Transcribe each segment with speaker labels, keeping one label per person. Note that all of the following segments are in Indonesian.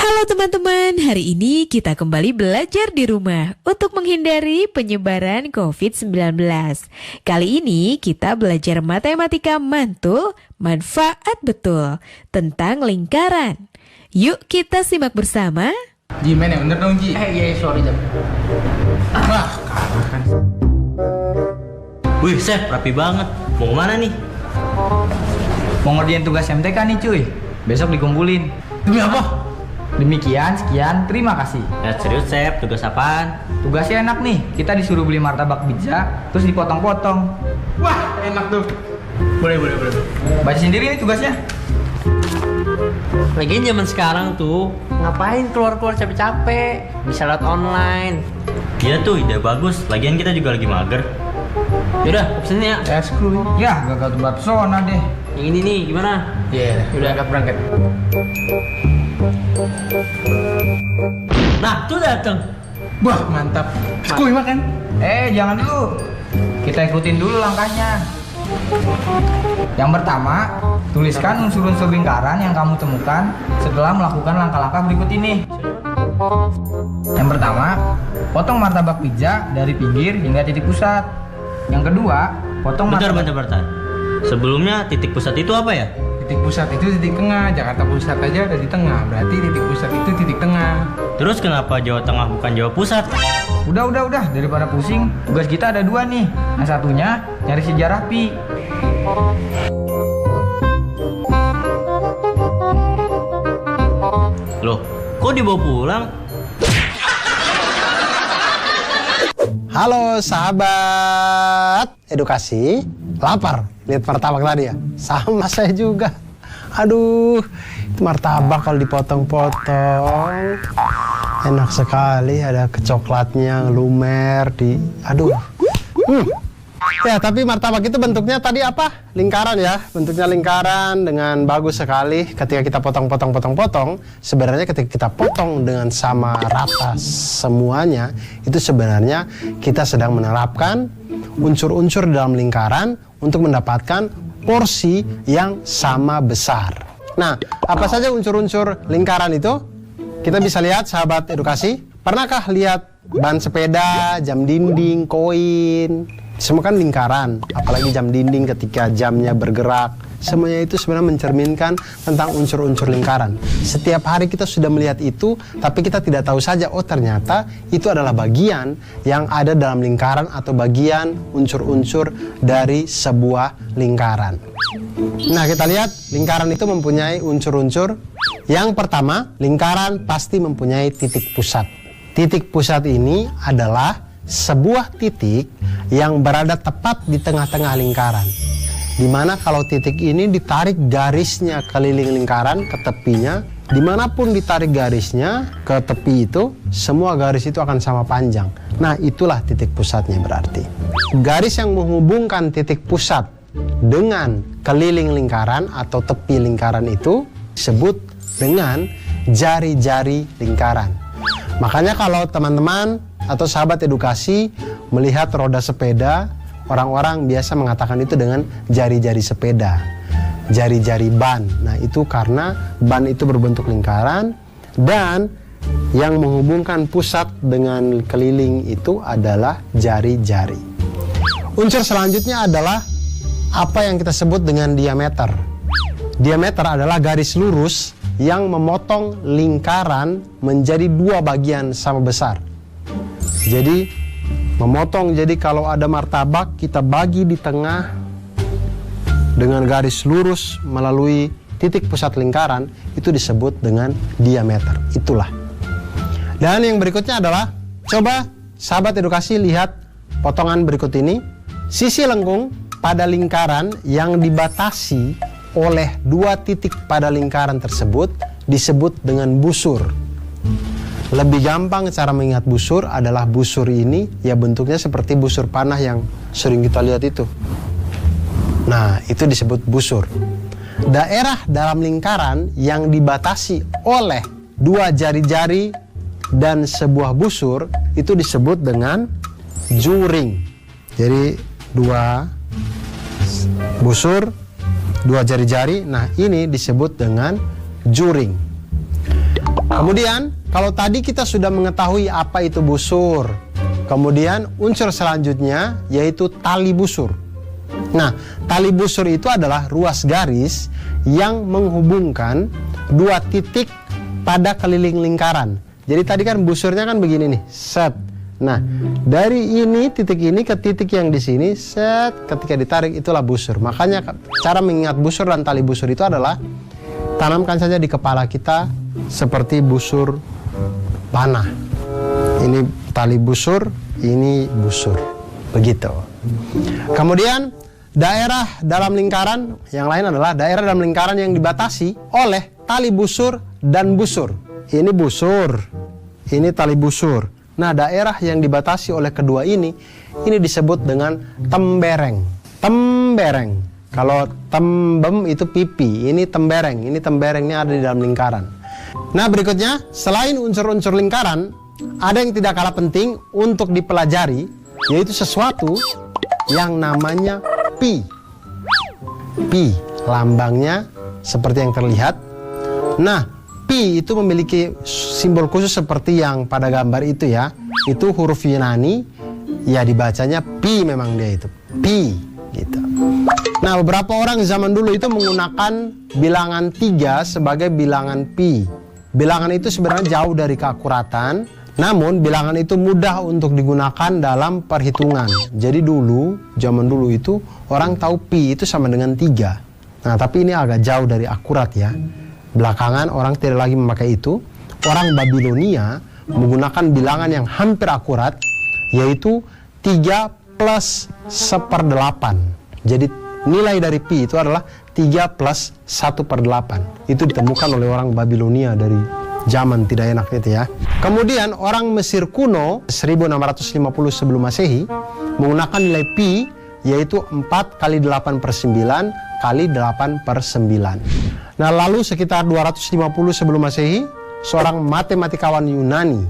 Speaker 1: Halo teman-teman, hari ini kita kembali belajar di rumah untuk menghindari penyebaran COVID-19. Kali ini kita belajar matematika mantul, manfaat betul, tentang lingkaran. Yuk kita simak bersama.
Speaker 2: Ji, main yang bener dong Ji.
Speaker 3: Iya, sorry Jam.
Speaker 2: Wah, kalah kan.
Speaker 3: Wih, Chef, rapi banget. Mau kemana nih?
Speaker 2: Mau ngerjain tugas MTK nih cuy. Besok dikumpulin. Demi apa? Demikian, sekian, terima kasih.
Speaker 3: Ya serius, Chef, tugas apaan?
Speaker 2: Tugasnya enak nih, kita disuruh beli martabak pizza, terus dipotong-potong. Wah, enak tuh. Boleh. Baca sendiri nih tugasnya.
Speaker 3: Lagian zaman sekarang tuh, ngapain keluar-keluar capek-capek? Bisa lewat online. Iya tuh, ide bagus. Lagian kita juga lagi mager. Yaudah, pesen ya.
Speaker 2: Screw. Ya, gagal tebar pesona deh.
Speaker 3: Yang ini nih, gimana?
Speaker 2: Iya, udah berangkat.
Speaker 3: Nah, tuh dateng.
Speaker 2: Wah, mantap. Skuy makan. Jangan dulu. Kita ikutin dulu langkahnya. Yang pertama, tuliskan unsur-unsur lingkaran yang kamu temukan setelah melakukan langkah-langkah berikut ini. Yang pertama, potong martabak pizza dari pinggir hingga titik pusat. Yang kedua, potong
Speaker 3: Bentar. Sebelumnya titik pusat itu apa ya?
Speaker 4: Titik pusat itu titik tengah, Jakarta Pusat aja ada di tengah, berarti titik pusat itu titik tengah.
Speaker 3: Terus kenapa Jawa Tengah bukan Jawa Pusat?
Speaker 2: Udah, daripada pusing, tugas kita ada dua nih. Yang satunya, nyari sejarah pi.
Speaker 3: Loh, kok dibawa pulang?
Speaker 5: Halo sahabat edukasi, lapar lihat martabak tadi ya? Sama saya juga. Aduh, itu martabak kalau dipotong-potong enak sekali, ada kecoklatnya lumer di, aduh. Ya, tapi martabak itu bentuknya tadi apa? Lingkaran ya, bentuknya lingkaran dengan bagus sekali. Ketika kita potong, sebenarnya ketika kita potong dengan sama rata semuanya, itu sebenarnya kita sedang menerapkan unsur-unsur dalam lingkaran untuk mendapatkan porsi yang sama besar. Nah, apa saja unsur-unsur lingkaran itu? Kita bisa lihat sahabat edukasi. Pernahkah lihat ban sepeda, jam dinding, koin? Semua kan lingkaran, apalagi jam dinding ketika jamnya bergerak. Semuanya itu sebenarnya mencerminkan tentang unsur-unsur lingkaran. Setiap hari kita sudah melihat itu, tapi kita tidak tahu saja, oh ternyata itu adalah bagian yang ada dalam lingkaran atau bagian unsur-unsur dari sebuah lingkaran. Nah, kita lihat lingkaran itu mempunyai unsur-unsur. Yang pertama, lingkaran pasti mempunyai titik pusat. Titik pusat ini adalah sebuah titik yang berada tepat di tengah-tengah lingkaran, dimana kalau titik ini ditarik garisnya keliling lingkaran ke tepinya, dimanapun ditarik garisnya ke tepi itu, semua garis itu akan sama panjang. Nah, itulah titik pusatnya berarti. Garis yang menghubungkan titik pusat dengan keliling lingkaran atau tepi lingkaran itu disebut dengan jari-jari lingkaran. Makanya kalau teman-teman atau sahabat edukasi melihat roda sepeda, orang-orang biasa mengatakan itu dengan jari-jari sepeda, jari-jari ban. Nah, itu karena ban itu berbentuk lingkaran dan yang menghubungkan pusat dengan keliling itu adalah jari-jari. Unsur selanjutnya adalah apa yang kita sebut dengan diameter. Diameter adalah garis lurus yang memotong lingkaran menjadi dua bagian sama besar. Jadi memotong, jadi kalau ada martabak kita bagi di tengah dengan garis lurus melalui titik pusat lingkaran, itu disebut dengan diameter. Itulah. Dan yang berikutnya adalah, coba sahabat edukasi lihat potongan berikut ini. Sisi lengkung pada lingkaran yang dibatasi oleh dua titik pada lingkaran tersebut disebut dengan busur. Lebih gampang cara mengingat busur adalah busur ini ya bentuknya seperti busur panah yang sering kita lihat itu. Nah, itu disebut busur. Daerah dalam lingkaran yang dibatasi oleh dua jari-jari dan sebuah busur itu disebut dengan juring. Jadi dua busur, dua jari-jari, nah ini disebut dengan juring. Kemudian, kalau tadi kita sudah mengetahui apa itu busur, kemudian unsur selanjutnya yaitu tali busur. Nah, tali busur itu adalah ruas garis yang menghubungkan dua titik pada keliling lingkaran. Jadi tadi kan busurnya kan begini nih, set. Nah, dari ini titik ini ke titik yang di sini, set, ketika ditarik itulah busur. Makanya cara mengingat busur dan tali busur itu adalah tanamkan saja di kepala kita seperti busur panah. Ini tali busur, ini busur. Begitu. Kemudian daerah dalam lingkaran, yang lain adalah daerah dalam lingkaran yang dibatasi oleh tali busur dan busur. Ini busur, ini tali busur. Nah, daerah yang dibatasi oleh kedua ini disebut dengan tembereng. Tembereng. Kalau tembem itu pipi, ini tembereng. Ini temberengnya ada di dalam lingkaran. Nah, berikutnya, selain unsur-unsur lingkaran, ada yang tidak kalah penting untuk dipelajari, yaitu sesuatu yang namanya pi. Pi, lambangnya seperti yang terlihat. Nah, pi itu memiliki simbol khusus seperti yang pada gambar itu ya. Itu huruf Yunani, ya dibacanya pi memang dia itu. Pi, gitu. Nah, beberapa orang zaman dulu itu menggunakan bilangan 3 sebagai bilangan pi. Bilangan itu sebenarnya jauh dari keakuratan, namun bilangan itu mudah untuk digunakan dalam perhitungan. Jadi zaman dulu itu orang tahu pi itu sama dengan 3. Nah, tapi ini agak jauh dari akurat ya. Belakangan orang tidak lagi memakai itu. Orang Babilonia menggunakan bilangan yang hampir akurat, yaitu 3 plus 1/8. Jadi nilai dari pi itu adalah 3 plus 1/8. Itu ditemukan oleh orang Babilonia dari zaman tidak enak itu ya. Kemudian orang Mesir kuno 1650 sebelum Masehi menggunakan nilai pi, yaitu 4 kali 8/9 kali 8/9. Nah, lalu sekitar 250 sebelum Masehi, seorang matematikawan Yunani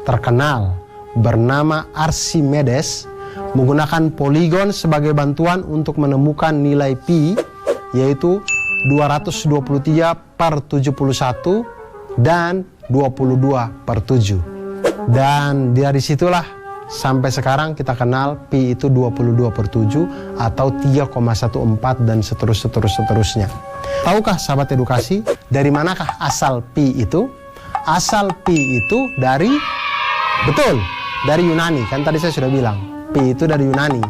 Speaker 5: terkenal bernama Archimedes menggunakan poligon sebagai bantuan untuk menemukan nilai pi, yaitu 223/71 dan 22/7. Dan dari situlah sampai sekarang kita kenal pi itu 22/7 atau 3,14 dan seterusnya. Tahukah sahabat edukasi, dari manakah asal pi itu? Asal pi itu dari Yunani. Kan tadi saya sudah bilang, pi itu dari Yunani.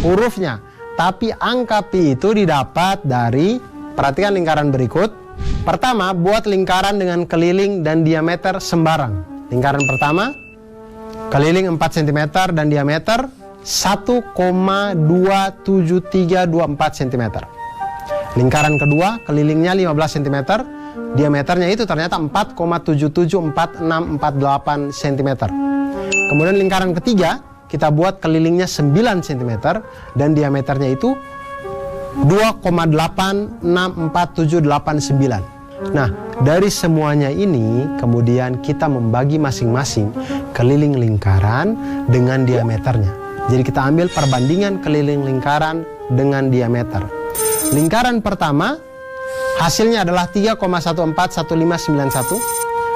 Speaker 5: Hurufnya. Tapi angka pi itu didapat dari, perhatikan lingkaran berikut. Pertama, buat lingkaran dengan keliling dan diameter sembarang. Lingkaran pertama, keliling 4 cm dan diameter 1,27324 cm. Lingkaran kedua, kelilingnya 15 cm, diameternya itu ternyata 4,774648 cm. Kemudian lingkaran ketiga, kita buat kelilingnya 9 cm dan diameternya itu 2,864789. Nah, dari semuanya ini kemudian kita membagi masing-masing keliling lingkaran dengan diameternya. Jadi kita ambil perbandingan keliling lingkaran dengan diameter. Lingkaran pertama hasilnya adalah 3,141591.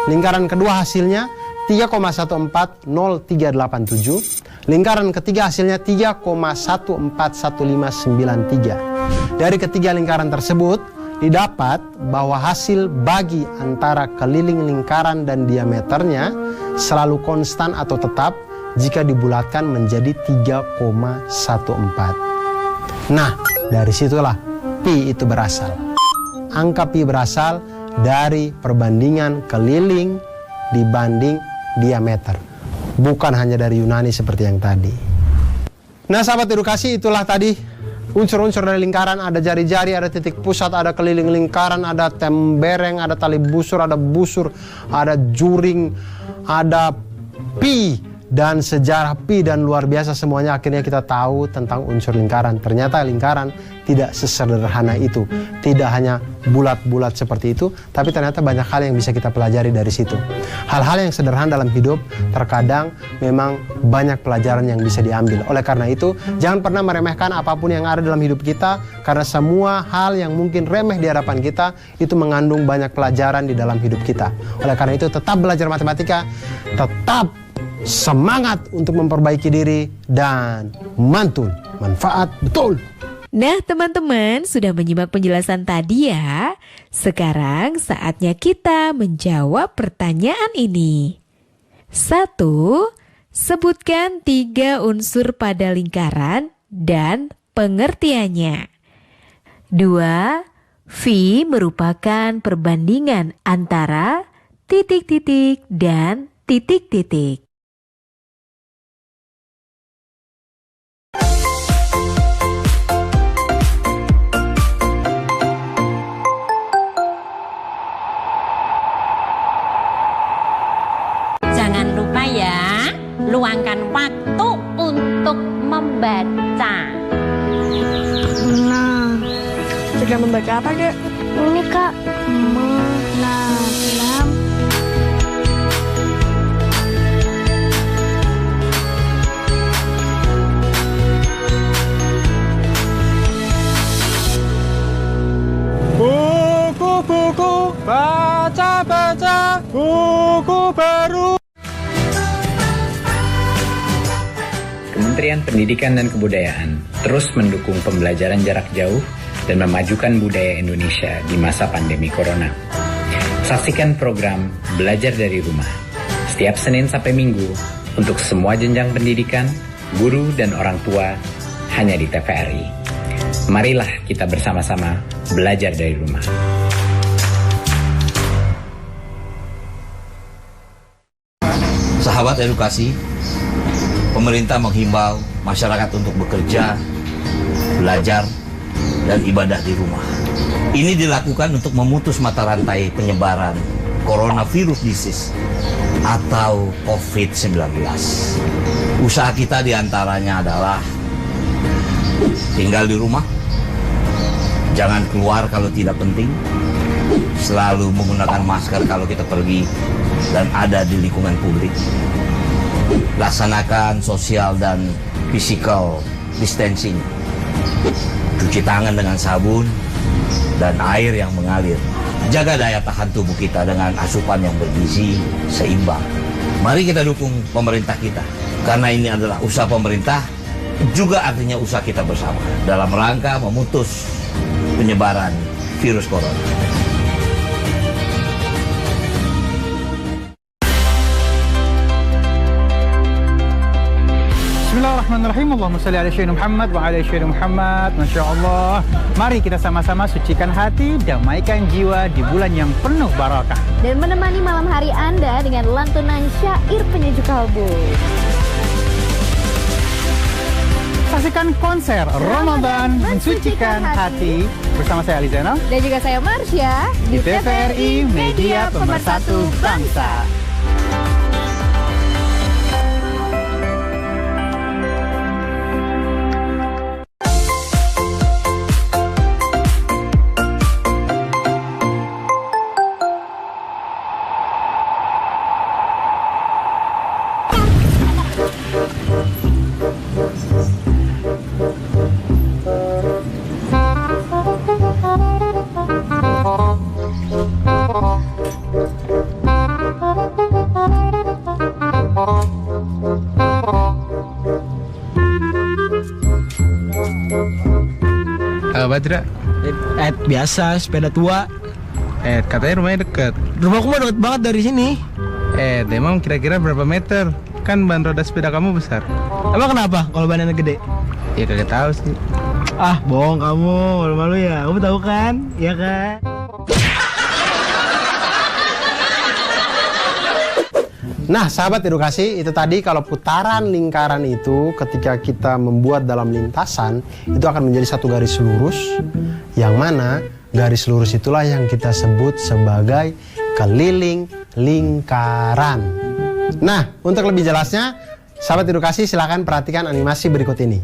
Speaker 5: Lingkaran kedua hasilnya 3,140387. Lingkaran ketiga hasilnya 3,141593. Dari ketiga lingkaran tersebut didapat bahwa hasil bagi antara keliling lingkaran dan diameternya selalu konstan atau tetap jika dibulatkan menjadi 3,14. Nah, dari situlah pi itu berasal. Angka pi berasal dari perbandingan keliling dibanding diameter. Bukan hanya dari Yunani seperti yang tadi. Nah, sahabat edukasi, itulah tadi unsur-unsur dari lingkaran. Ada jari-jari, ada titik pusat, ada keliling lingkaran, ada tembereng, ada tali busur, ada juring, ada pi, dan sejarah pi dan luar biasa semuanya, akhirnya kita tahu tentang unsur lingkaran. Ternyata lingkaran tidak sesederhana itu. Tidak hanya bulat-bulat seperti itu, tapi ternyata banyak hal yang bisa kita pelajari dari situ. Hal-hal yang sederhana dalam hidup terkadang memang banyak pelajaran yang bisa diambil. Oleh karena itu, jangan pernah meremehkan apapun yang ada dalam hidup kita, karena semua hal yang mungkin remeh di hadapan kita itu mengandung banyak pelajaran di dalam hidup kita. Oleh karena itu, tetap belajar matematika, tetap semangat untuk memperbaiki diri, dan mantul, manfaat betul.
Speaker 1: Nah teman-teman, sudah menyimak penjelasan tadi ya. Sekarang saatnya kita menjawab pertanyaan ini. 1. Sebutkan 3 unsur pada lingkaran dan pengertiannya. 2. V merupakan perbandingan antara titik-titik dan titik-titik.
Speaker 6: Jangan lupa ya, luangkan waktu untuk membaca.
Speaker 7: Nah, sudah membaca apa, Dek? Ini, Kak. Menanam.
Speaker 4: Buku-buku, baca-baca, buku baru.
Speaker 8: Kementerian Pendidikan dan Kebudayaan terus mendukung pembelajaran jarak jauh dan memajukan budaya Indonesia di masa pandemi Corona. Saksikan program Belajar dari Rumah setiap Senin sampai Minggu untuk semua jenjang pendidikan, guru dan orang tua hanya di TVRI. Marilah kita bersama-sama belajar dari rumah.
Speaker 9: Sahabat edukasi, pemerintah menghimbau masyarakat untuk bekerja, belajar, dan ibadah di rumah. Ini dilakukan untuk memutus mata rantai penyebaran coronavirus disease atau COVID-19. Usaha kita diantaranya adalah tinggal di rumah, jangan keluar kalau tidak penting, selalu menggunakan masker kalau kita pergi dan ada di lingkungan publik. Laksanakan social dan physical distancing. Cuci tangan dengan sabun dan air yang mengalir. Jaga daya tahan tubuh kita dengan asupan yang bergizi seimbang. Mari kita dukung pemerintah kita, karena ini adalah usaha pemerintah, juga artinya usaha kita bersama dalam rangka memutus penyebaran virus corona.
Speaker 4: Bismillahirrahmanirrahim. Allahumma salli ala sayyidina Muhammad wa ala sayyidina Muhammad. Masya Allah. Mari kita sama-sama sucikan hati, damaikan jiwa di bulan yang penuh barakah.
Speaker 7: Dan menemani malam hari Anda dengan lantunan syair penyejuk kalbu.
Speaker 4: Saksikan konser Ramadan Mensucikan Hati bersama saya Ali Zainal
Speaker 7: Dan juga saya Marsha
Speaker 4: di TVRI Media Pemersatu Bangsa. Badra,
Speaker 10: Biasa, sepeda tua.
Speaker 4: katanya rumahnya deket.
Speaker 10: Rumahku mah deket banget dari sini.
Speaker 4: Emang kira-kira berapa meter? Kan ban roda sepeda kamu besar.
Speaker 10: Emang kenapa kalau bannya gede?
Speaker 4: Ya kagak tahu sih.
Speaker 10: Ah, bohong kamu, malu-malu ya. Kamu tahu kan? Iya kan?
Speaker 5: Nah, sahabat edukasi, itu tadi kalau putaran lingkaran itu ketika kita membuat dalam lintasan, itu akan menjadi satu garis lurus, yang mana garis lurus itulah yang kita sebut sebagai keliling lingkaran. Nah, untuk lebih jelasnya, Sahabat edukasi, silakan perhatikan animasi berikut ini.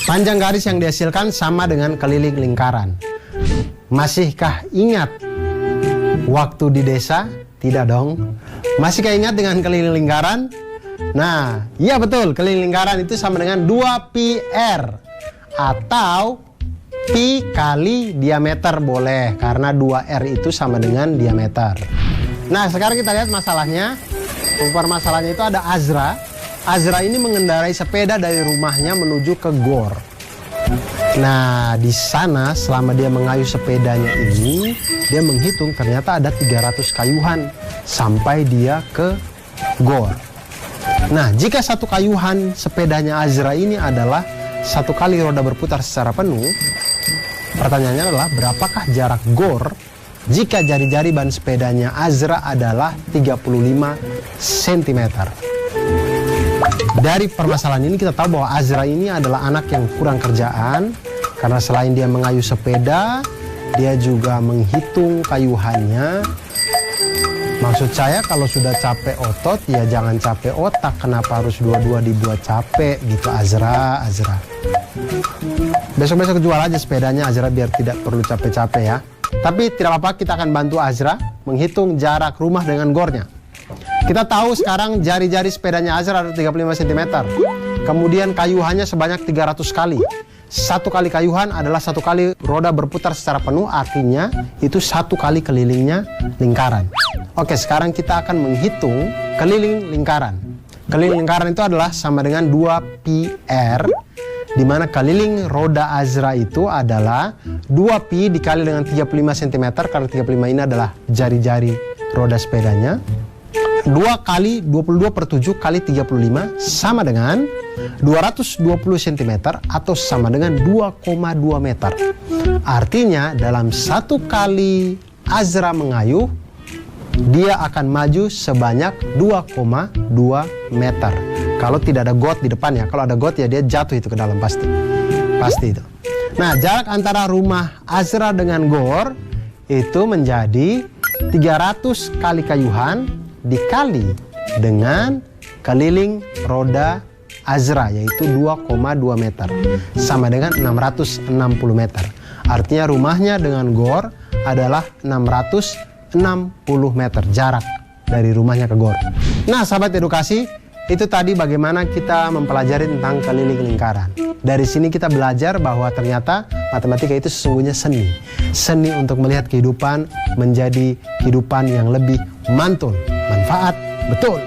Speaker 5: Panjang garis yang dihasilkan sama dengan keliling lingkaran. Masihkah ingat waktu di desa? Tidak dong. Masihkah ingat dengan keliling lingkaran? Nah, iya betul, keliling lingkaran itu sama dengan 2πr atau pi kali diameter boleh, karena 2r itu sama dengan diameter. Nah, sekarang kita lihat masalahnya. Permasalahannya itu ada Azra. Azra ini mengendarai sepeda dari rumahnya menuju ke gor. Nah, di sana selama dia mengayuh sepedanya ini, dia menghitung ternyata ada 300 kayuhan sampai dia ke gor. Nah, jika satu kayuhan sepedanya Azra ini adalah satu kali roda berputar secara penuh, pertanyaannya adalah berapakah jarak gor jika jari-jari ban sepedanya Azra adalah 35 cm. Dari permasalahan ini kita tahu bahwa Azra ini adalah anak yang kurang kerjaan, karena selain dia mengayuh sepeda, dia juga menghitung kayuhannya. Maksud saya kalau sudah capek otot, ya jangan capek otak. Kenapa harus dua-dua dibuat capek gitu, Azra. Besok-besok jual aja sepedanya Azra biar tidak perlu capek-capek ya. Tapi tidak apa-apa, kita akan bantu Azra menghitung jarak rumah dengan gornya. Kita tahu sekarang jari-jari sepedanya Azra ada 35 cm. Kemudian kayuhannya sebanyak 300 kali. Satu kali kayuhan adalah satu kali roda berputar secara penuh, artinya itu satu kali kelilingnya lingkaran. Oke, sekarang kita akan menghitung keliling lingkaran. Keliling lingkaran itu adalah sama dengan 2πr, di mana keliling roda Azra itu adalah 2pi dikali dengan 35 cm, karena 35 ini adalah jari-jari roda sepedanya. 2 kali 22/7 kali 35 sama dengan 220 cm atau sama dengan 2,2 meter. Artinya dalam satu kali Azra mengayuh, dia akan maju sebanyak 2,2 meter. Kalau tidak ada got di depannya, kalau ada got ya dia jatuh itu ke dalam pasti. Pasti itu. Nah, jarak antara rumah Azra dengan gor itu menjadi 300 kali kayuhan dikali dengan keliling roda Azra, yaitu 2,2 meter, sama dengan 660 meter. Artinya rumahnya dengan gor adalah 660 meter jarak dari rumahnya ke gor. Nah, sahabat edukasi, itu tadi bagaimana kita mempelajari tentang keliling lingkaran. Dari sini kita belajar bahwa ternyata matematika itu sesungguhnya seni. Seni untuk melihat kehidupan menjadi kehidupan yang lebih mantul, manfaat, betul.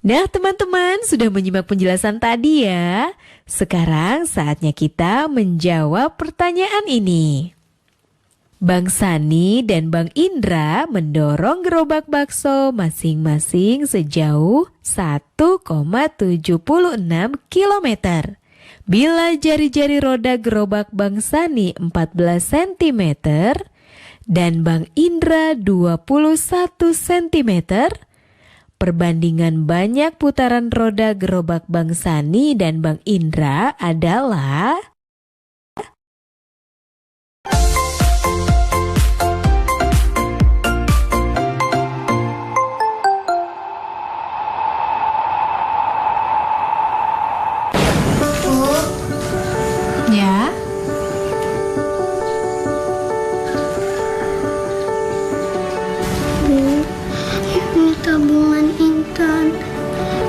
Speaker 1: Nah, teman-teman sudah menyimak penjelasan tadi ya. Sekarang saatnya kita menjawab pertanyaan ini. Bang Sani dan Bang Indra mendorong gerobak bakso masing-masing sejauh 1,76 km. Bila jari-jari roda gerobak Bang Sani 14 cm dan Bang Indra 21 cm, perbandingan banyak putaran roda gerobak Bang Sani dan Bang Indra adalah
Speaker 11: ya.
Speaker 12: Ini tabungan Intan,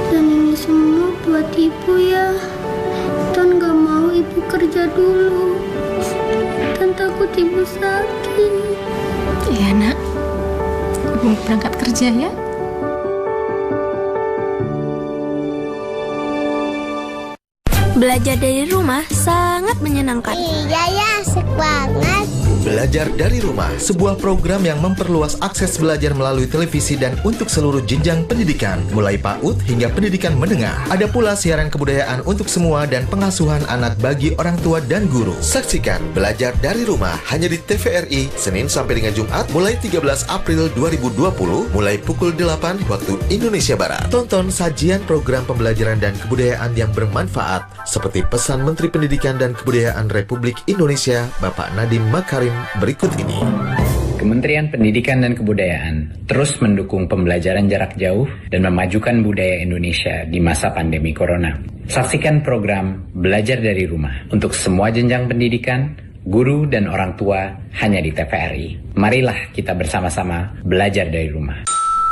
Speaker 12: dan ini semua buat ibu ya. Intan gak mau ibu kerja dulu. Intan takut ibu sakit.
Speaker 11: Iya nak, ibu berangkat kerja ya.
Speaker 12: Belajar dari rumah sangat menyenangkan. Iya ya, asik banget.
Speaker 13: Belajar dari Rumah, sebuah program yang memperluas akses belajar melalui televisi dan untuk seluruh jenjang pendidikan, mulai PAUD hingga pendidikan menengah. Ada pula siaran kebudayaan untuk semua dan pengasuhan anak bagi orang tua dan guru. Saksikan Belajar dari Rumah hanya di TVRI, Senin sampai dengan Jumat, mulai 13 April 2020, mulai pukul 8 waktu Indonesia Barat. Tonton sajian program pembelajaran dan kebudayaan yang bermanfaat, seperti pesan Menteri Pendidikan dan Kebudayaan Republik Indonesia, Bapak Nadiem Makarim berikut ini.
Speaker 8: Kementerian Pendidikan dan Kebudayaan terus mendukung pembelajaran jarak jauh dan memajukan budaya Indonesia di masa pandemi corona. Saksikan program Belajar dari Rumah untuk semua jenjang pendidikan, guru dan orang tua hanya di TVRI. Marilah kita bersama-sama belajar dari rumah.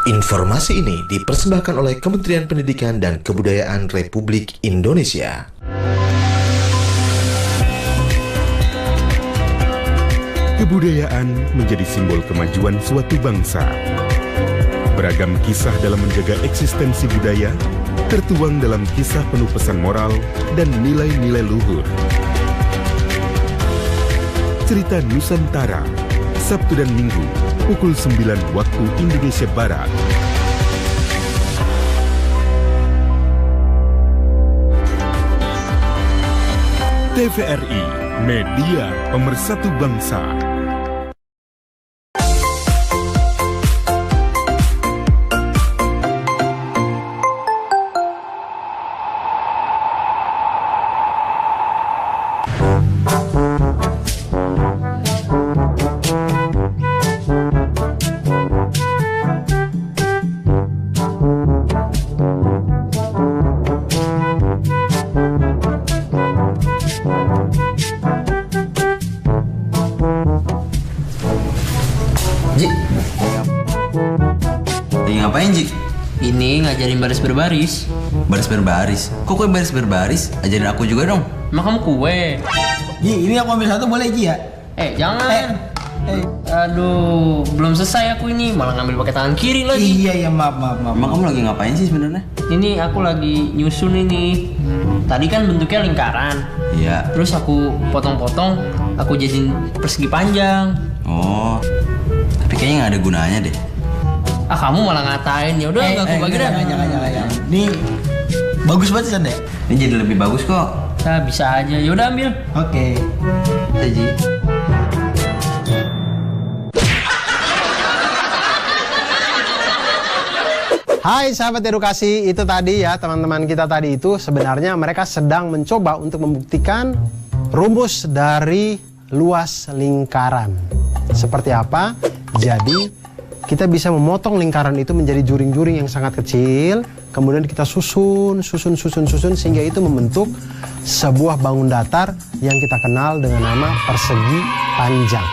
Speaker 13: Informasi ini dipersembahkan oleh Kementerian Pendidikan dan Kebudayaan Republik Indonesia.
Speaker 14: Kebudayaan menjadi simbol kemajuan suatu bangsa. Beragam kisah dalam menjaga eksistensi budaya tertuang dalam kisah penuh pesan moral dan nilai-nilai luhur. Cerita Nusantara, Sabtu dan Minggu, pukul 9 waktu Indonesia Barat. TVRI, media pemersatu bangsa.
Speaker 15: Ngapain, Ji? Ini ngajarin baris berbaris. Baris berbaris? Kok kue baris berbaris? Ajarin aku juga dong.
Speaker 3: Emang kamu kue?
Speaker 10: Ji, ini aku ambil satu boleh, Ji ya?
Speaker 3: Jangan. Aduh, belum selesai aku ini, malah ngambil pakai tangan kiri lagi.
Speaker 10: Iya, maaf.
Speaker 15: Emang kamu lagi ngapain sih sebenarnya?
Speaker 3: Ini aku lagi nyusun ini. Tadi kan bentuknya lingkaran.
Speaker 15: Iya.
Speaker 3: Terus aku potong-potong, aku jadiin persegi panjang.
Speaker 15: Oh, tapi kayaknya nggak ada gunanya deh.
Speaker 3: Kamu malah ngatain. Ya udah, aku bagi dah.
Speaker 10: Jangan. Ini bagus banget sih, Dek.
Speaker 15: Ini jadi lebih bagus kok.
Speaker 3: Nah, bisa aja. Ya udah ambil.
Speaker 10: Oke.
Speaker 15: Ji.
Speaker 5: Hai sahabat edukasi, itu tadi ya teman-teman kita tadi itu sebenarnya mereka sedang mencoba untuk membuktikan rumus dari luas lingkaran. Seperti apa? Jadi kita bisa memotong lingkaran itu menjadi juring-juring yang sangat kecil, kemudian kita susun sehingga itu membentuk sebuah bangun datar yang kita kenal dengan nama persegi panjang.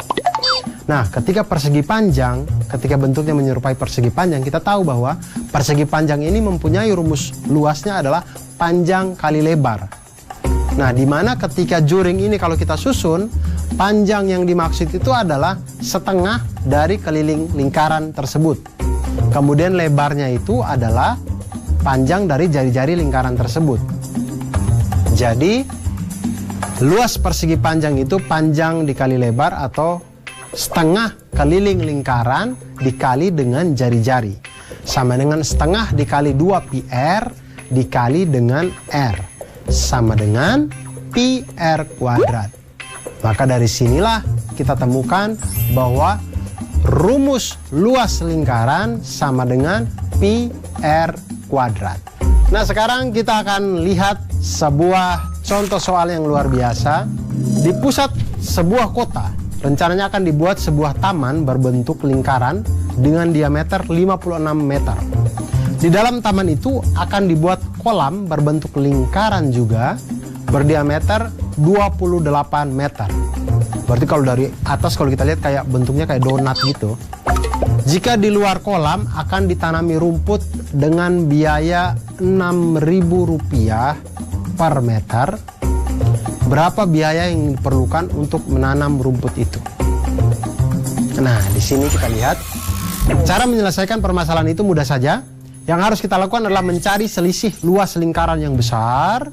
Speaker 5: Nah, ketika persegi panjang, ketika bentuknya menyerupai persegi panjang, kita tahu bahwa persegi panjang ini mempunyai rumus luasnya adalah panjang kali lebar. Nah, di mana ketika juring ini kalau kita susun, panjang yang dimaksud itu adalah setengah dari keliling lingkaran tersebut. Kemudian lebarnya itu adalah panjang dari jari-jari lingkaran tersebut. Jadi, luas persegi panjang itu panjang dikali lebar atau setengah keliling lingkaran dikali dengan jari-jari. Sama dengan setengah dikali 2πr dikali dengan r. Sama dengan pi r kuadrat. Maka dari sinilah kita temukan bahwa rumus luas lingkaran sama dengan pi r kuadrat. Nah, sekarang kita akan lihat sebuah contoh soal yang luar biasa. Di pusat sebuah kota, rencananya akan dibuat sebuah taman berbentuk lingkaran dengan diameter 56 meter. Di dalam taman itu akan dibuat kolam berbentuk lingkaran juga berdiameter 28 meter. Berarti kalau dari atas kalau kita lihat kayak bentuknya kayak donat gitu. Jika di luar kolam akan ditanami rumput dengan biaya Rp6.000 per meter, berapa biaya yang diperlukan untuk menanam rumput itu? Nah, di sini kita lihat cara menyelesaikan permasalahan itu mudah saja. Yang harus kita lakukan adalah mencari selisih luas lingkaran yang besar,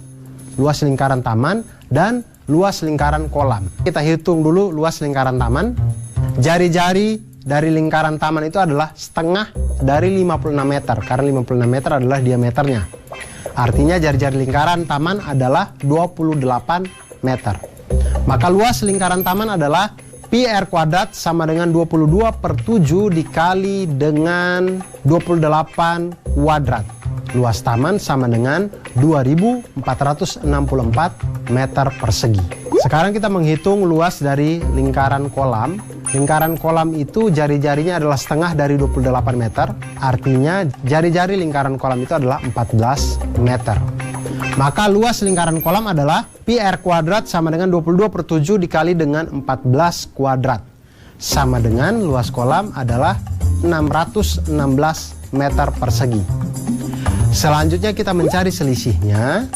Speaker 5: luas lingkaran taman, dan luas lingkaran kolam. Kita hitung dulu luas lingkaran taman. Jari-jari dari lingkaran taman itu adalah setengah dari 56 meter, karena 56 meter adalah diameternya. Artinya jari-jari lingkaran taman adalah 28 meter. Maka luas lingkaran taman adalah pi r kuadrat sama dengan 22/7 dikali dengan 28 kuadrat. Luas taman sama dengan 2464 meter persegi. Sekarang kita menghitung luas dari lingkaran kolam. lingkaran kolam itu jari-jarinya adalah setengah dari 28 meter, artinya jari-jari lingkaran kolam itu adalah 14 meter. Maka luas lingkaran kolam adalah pi r kuadrat sama dengan 22/7 dikali dengan 14 kuadrat. Sama dengan luas kolam adalah 616 meter persegi. Selanjutnya kita mencari selisihnya.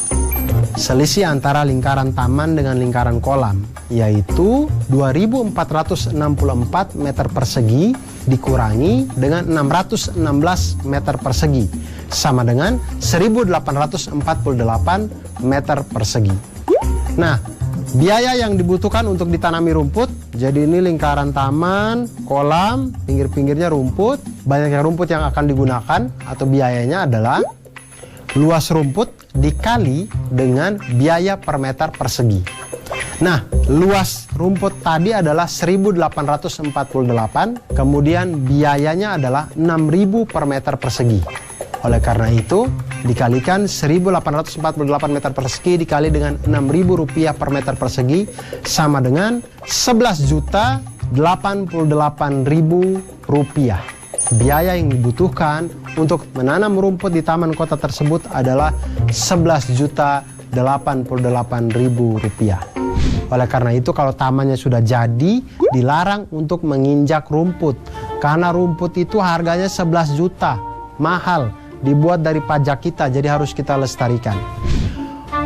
Speaker 5: Selisih antara lingkaran taman dengan lingkaran kolam, yaitu 2464 meter persegi dikurangi dengan 616 meter persegi, sama dengan 1848 meter persegi. Nah, biaya yang dibutuhkan untuk ditanami rumput, jadi ini lingkaran taman, kolam, pinggir-pinggirnya rumput, banyaknya rumput yang akan digunakan atau biayanya adalah luas rumput dikali dengan biaya per meter persegi. Nah, luas rumput tadi adalah 1848, kemudian biayanya adalah 6.000 per meter persegi. Oleh karena itu, dikalikan 1848 meter persegi dikali dengan 6.000 rupiah per meter persegi sama dengan 11.088.000 rupiah. Biaya yang dibutuhkan untuk menanam rumput di taman kota tersebut adalah 11.088.000 rupiah. Oleh karena itu kalau tamannya sudah jadi, dilarang untuk menginjak rumput. Karena rumput itu harganya 11 juta, mahal, dibuat dari pajak kita, jadi harus kita lestarikan.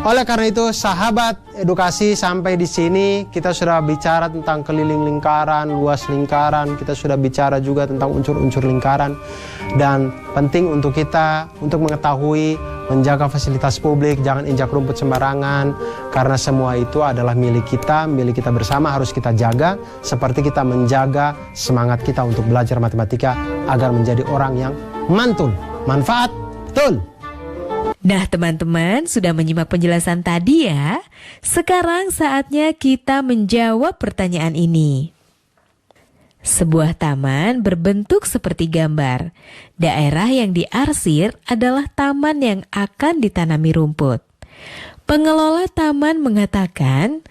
Speaker 5: Oleh karena itu, sahabat edukasi, sampai di sini kita sudah bicara tentang keliling lingkaran, luas lingkaran, kita sudah bicara juga tentang unsur-unsur lingkaran. Dan penting untuk kita untuk mengetahui, menjaga fasilitas publik, jangan injak rumput sembarangan, karena semua itu adalah milik kita bersama, harus kita jaga, seperti kita menjaga semangat kita untuk belajar matematika agar menjadi orang yang mantul, manfaat, betul.
Speaker 1: Nah teman-teman, sudah menyimak penjelasan tadi ya. Sekarang saatnya kita menjawab pertanyaan ini. Sebuah taman berbentuk seperti gambar. Daerah yang diarsir adalah taman yang akan ditanami rumput. Pengelola taman mengatakan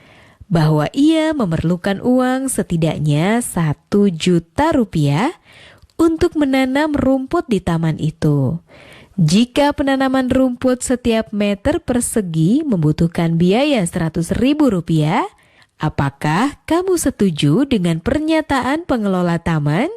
Speaker 1: bahwa ia memerlukan uang setidaknya 1 juta rupiah untuk menanam rumput di taman itu. Jika penanaman rumput setiap meter persegi membutuhkan biaya 100.000 rupiah, apakah kamu setuju dengan pernyataan pengelola taman?